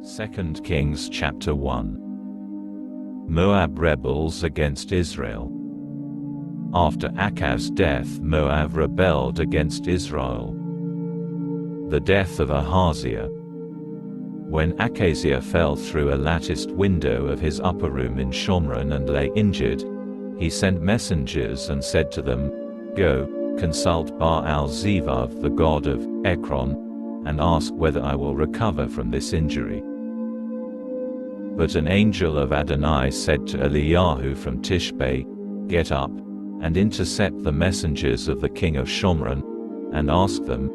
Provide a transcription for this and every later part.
2 Kings chapter 1. Moab rebels against Israel. After Achaz's death, Moab rebelled against Israel. The death of Ahaziah. When Ahaziah fell through a latticed window of his upper room in Shomron and lay injured, he sent messengers and said to them, "Go, consult Baal-Zevav, the god of Ekron, and ask whether I will recover from this injury." But an angel of Adonai said to Eliyahu from Tishbe, "Get up, and intercept the messengers of the king of Shomron, and ask them,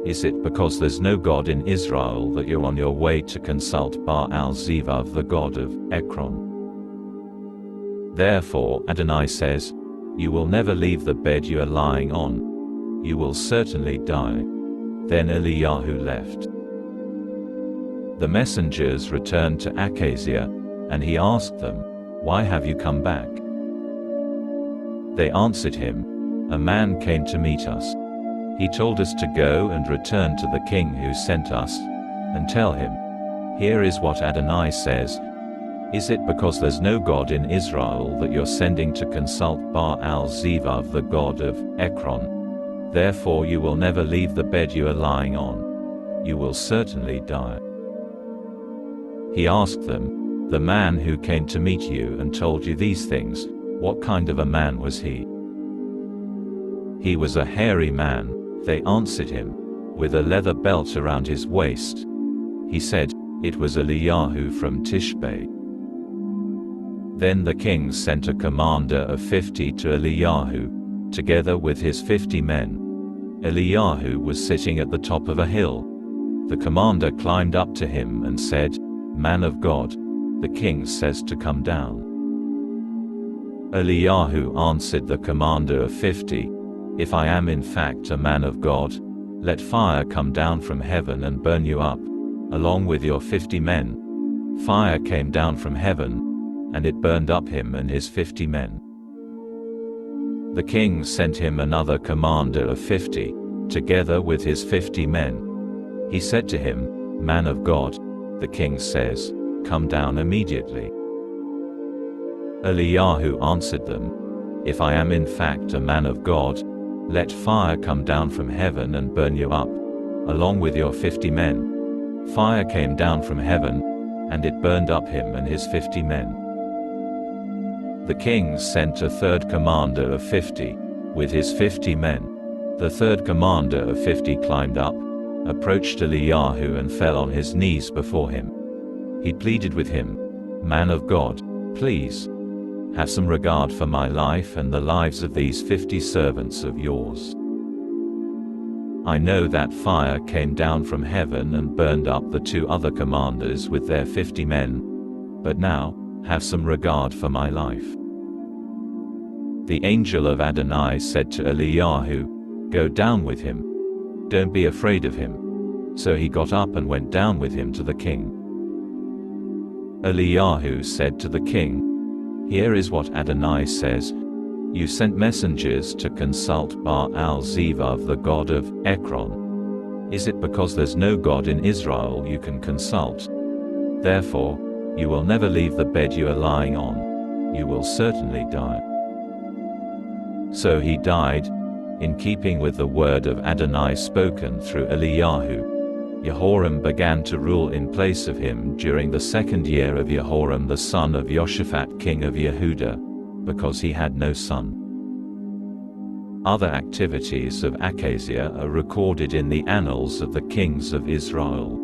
is it because there's no God in Israel that you're on your way to consult Baal-Zevav, the god of Ekron? Therefore Adonai says, you will never leave the bed you are lying on. You will certainly die." Then Eliyahu left. The messengers returned to Ahaziah, and he asked them, "Why have you come back?" They answered him, "A man came to meet us. He told us to go and return to the king who sent us, and tell him, 'Here is what Adonai says. Is it because there's no God in Israel that you're sending to consult Baal-Zevav, the god of Ekron? Therefore you will never leave the bed you are lying on. You will certainly die." He asked them, "The man who came to meet you and told you these things, what kind of a man was he?" "He was a hairy man," they answered him, "with a leather belt around his waist." He said, "It was Eliyahu from Tishbe." Then the king sent a commander of 50 to Eliyahu, together with his 50 men. Eliyahu was sitting at the top of a hill. The commander climbed up to him and said, "Man of God, the king says to come down." Eliyahu answered the commander of 50, "If I am in fact a man of God, let fire come down from heaven and burn you up, along with your 50 men." Fire came down from heaven, and it burned up him and his 50 men. The king sent him another commander of 50, together with his 50 men. He said to him, "Man of God, the king says, come down immediately." Eliyahu answered them, "If I am in fact a man of God, let fire come down from heaven and burn you up, along with your 50 men." Fire came down from heaven, and it burned up him and his 50 men. The king sent a third commander of 50, with his 50 men. The third commander of 50 climbed up, approached Eliyahu and fell on his knees before him. He pleaded with him, "Man of God, please, have some regard for my life and the lives of these 50 servants of yours. I know that fire came down from heaven and burned up the 2 other commanders with their 50 men, but now, have some regard for my life." The angel of Adonai said to Eliyahu, "Go down with him. Don't be afraid of him." So he got up and went down with him to the king. Eliyahu said to the king, "Here is what Adonai says. You sent messengers to consult Baal-Zevav, the god of Ekron. Is it because there's no God in Israel you can consult? Therefore, you will never leave the bed you are lying on. You will certainly die." So he died, in keeping with the word of Adonai spoken through Eliyahu. Jehoram began to rule in place of him during the 2nd year of Jehoram the son of Joshaphat king of Yehudah, because he had no son. Other activities of Ahaziah are recorded in the annals of the kings of Israel.